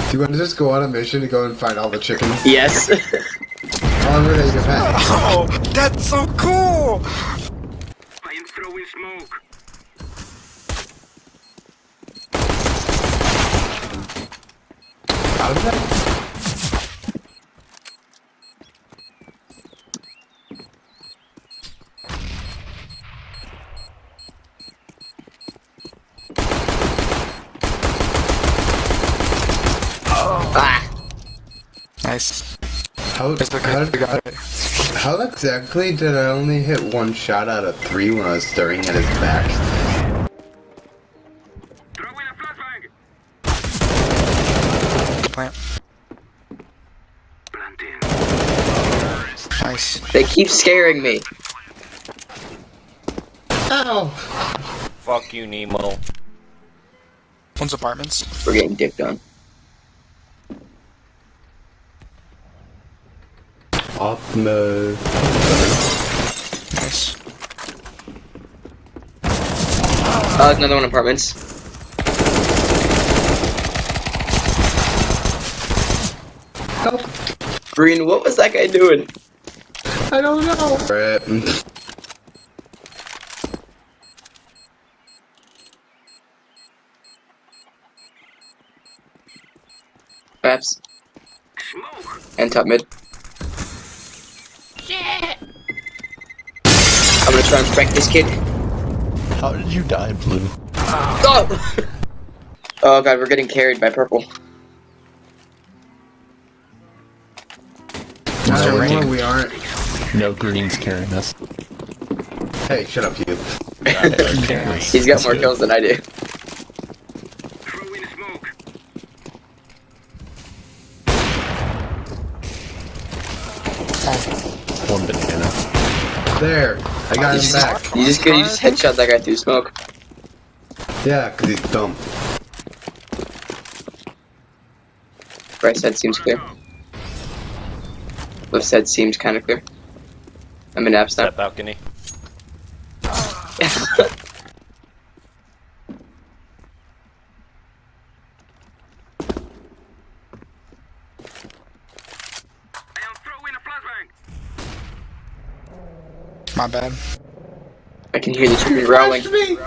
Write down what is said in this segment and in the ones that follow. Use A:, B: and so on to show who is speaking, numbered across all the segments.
A: Do you want to just go on a mission to go and find all the chickens?
B: Yes.
A: How long were they in Japan?
C: Oh, that's so cool!
D: I am throwing smoke.
A: How did that?
B: Ah.
C: Nice.
A: How
C: Got it.
A: exactly did I only hit one shot out of 3 when I was staring at his back?
D: Throwing a flashbang.
C: Plant.
D: Planting.
C: Nice.
B: They keep scaring me.
A: Ow!
E: Fuck you, Nemo.
C: One's apartments.
B: We're getting dicked on.
A: Off mode.
C: Nice.
B: Another one apartments.
A: Help!
B: Green, what was that guy doing?
A: I don't know. Rip.
B: Perhaps.
D: Smoke.
B: And top mid. I'm gonna try and wreck this kid.
F: How did you die, Blue?
B: Oh! Oh god, we're getting carried by purple.
A: No,
F: rain.
A: we aren't.
F: No, green's carrying us.
A: Hey, shut up, you.
B: He's got more kills than I do.
D: Throwing smoke.
F: One banana.
A: There, I got him back.
B: You just headshot that guy through smoke.
A: Yeah, cause he's dumb.
B: Right side seems clear. Left side seems kind of clear. I'm in apps now.
E: That balcony.
D: I am throwing a flashbang.
C: My bad.
B: I can hear the chicken growling.
A: Me.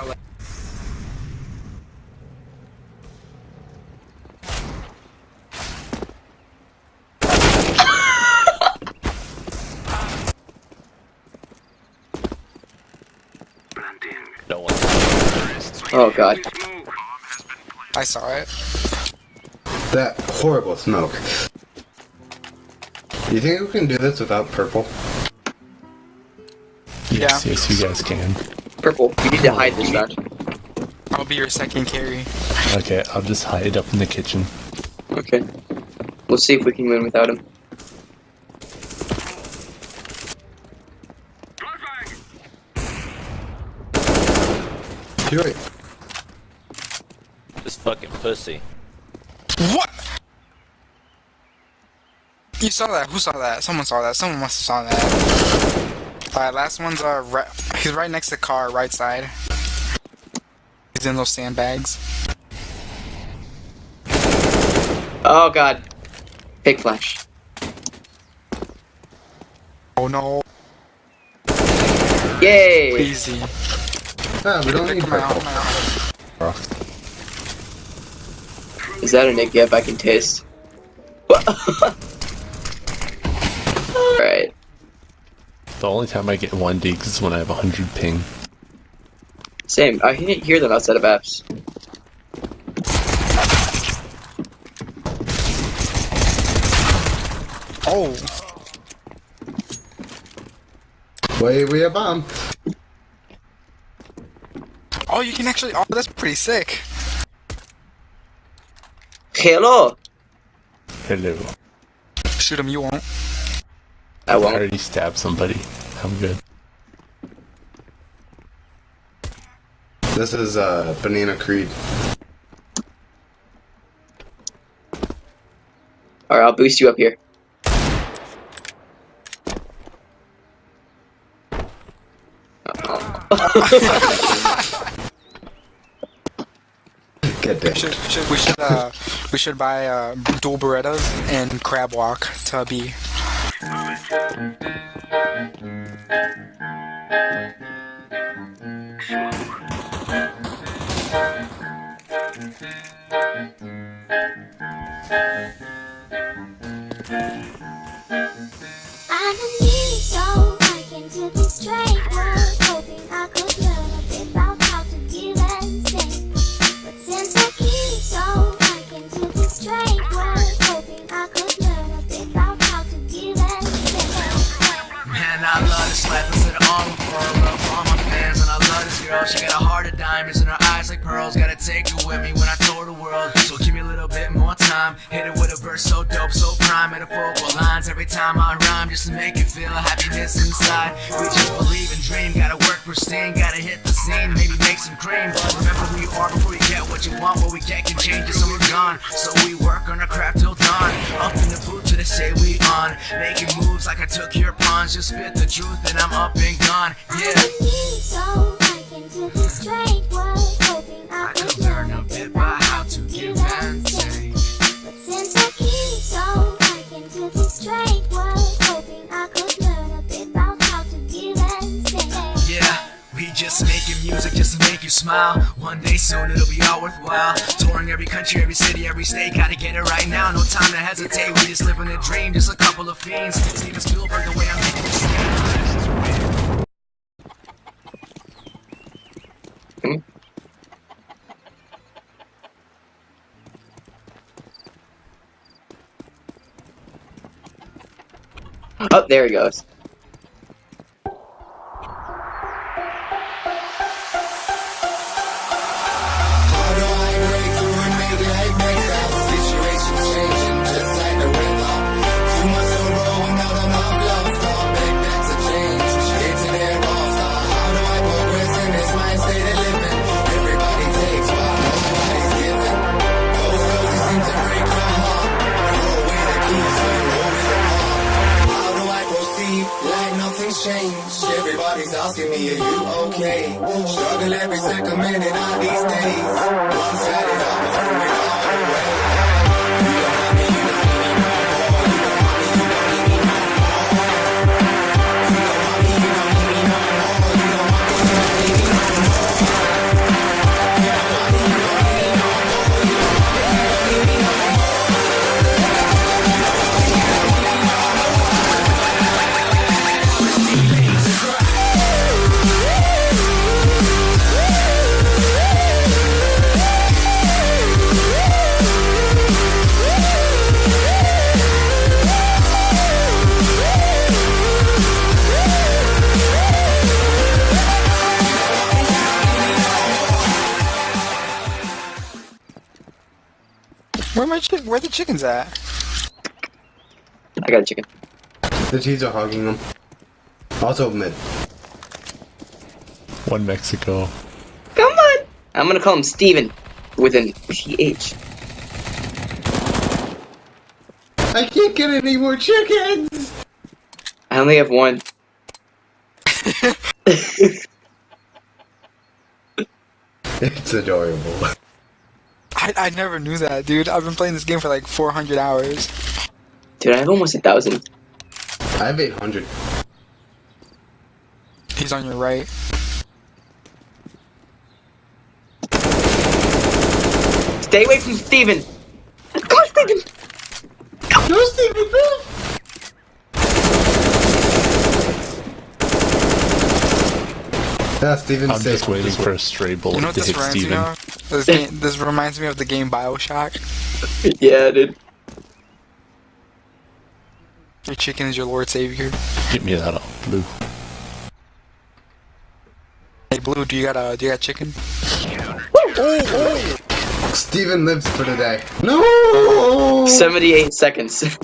D: Planting.
E: No one.
B: Oh god.
D: Smoke.
C: I saw it.
A: That horrible smoke. You think we can do this without purple?
F: Yes,
C: Yeah.
F: yes, you guys can.
B: Purple, you need to hide this round.
C: I'll be your second carry.
F: Okay, I'll just hide up in the kitchen.
B: Okay. We'll see if we can win without him.
D: Flashbang.
A: Do it.
E: This fucking pussy.
C: What? You saw that? Who saw that? Someone saw that. Someone must have saw that. Alright, last one's he's right next to the car, right side. He's in those sandbags.
B: Oh god. Fake flash.
C: Oh no.
B: Yay!
C: Easy.
A: No, we don't need purple.
B: Is that a Nick Yep I can taste? What? Alright.
F: The only time I get 1 digs is when I have 100 ping.
B: Same. I didn't hear them outside of apps.
C: Oh.
A: Wait, we have bomb.
C: Oh, you can actually. Oh, that's pretty sick.
B: Hello!
F: Hello.
C: Shoot him, you won't.
B: I
F: I
B: won't.
F: already stabbed somebody. I'm good.
A: This is Banana Creed.
B: Alright, I'll boost you up here.
A: Get
C: We
A: dick.
C: we should buy dual Berettas and crab walk to B.
G: I'm a new soul, I came to this strange world, hoping I could learn a bit about how to give and take. But since I keep soul, I came to this strange world, hoping I could learn a bit about how to give and take.
H: Man, I love this life, I said all for all my fans. And I love this girl, she got a heart of diamonds and her eyes like pearls. Gotta take her with me when I tour the world, so give me a little bit more time. Hit it with a verse so dope, so prime, metaphorical lines every time I rhyme, just to make you feel happiness inside. We just believe and dream, gotta work pristine, gotta hit the scene, maybe make some cream. Remember who you are before you get what you want. What we get can change us and we're gone, so we work on our craft till dawn. Up in the booth till they say we on, making moves like I took your pawns. Just spit the truth and I'm up and gone. Yeah,
G: I'm a new soul, I came to this strange world, hoping I could learn a bit about how to give and take. But since I keep soul, I came to this strange world, hoping I could learn a bit about how to give and take.
H: yeah, we just making music just to make you smile. One day soon it'll be all worthwhile. Touring every country, every city, every state. Gotta get it right now, no time to hesitate. We just living a dream, just a couple of fiends. Steven Spielberg, the way I'm making this scene.
B: Oh, there he goes.
I: Changed. Everybody's asking me, are you okay? Struggle every second minute of these days. One set it up and threw it all away. You don't want me, you don't need me no more. You don't want me, you don't need me no more. You don't want me, you don't need me no more. You don't want me, you don't need me no more. You don't want me, you don't need me no more. You don't want me, you don't need me no more.
C: Where the chickens at?
B: I got a chicken.
A: The T's are hogging them. Also mid.
F: One Mexico.
B: Come on! I'm gonna call him Steven with an PH.
A: I can't get any more chickens!
B: I only have one.
A: It's adorable.
C: I never knew that, dude. I've been playing this game for like 400 hours.
B: Dude, I have almost 1,000.
A: I have 800.
C: He's on your right.
B: Stay away from Steven! Come on, Steven!
A: No, Steven, move! Steven,
F: I'm just waiting for a stray bullet
C: You know what
F: to
C: this
F: hit
C: reminds me
F: Steven.
C: of? This reminds me of the game BioShock.
B: Yeah, dude.
C: Your chicken is your Lord Savior.
F: Get me that blue.
C: Hey, Blue, do you got chicken?
A: Steven lives for today. No!
B: 78 seconds.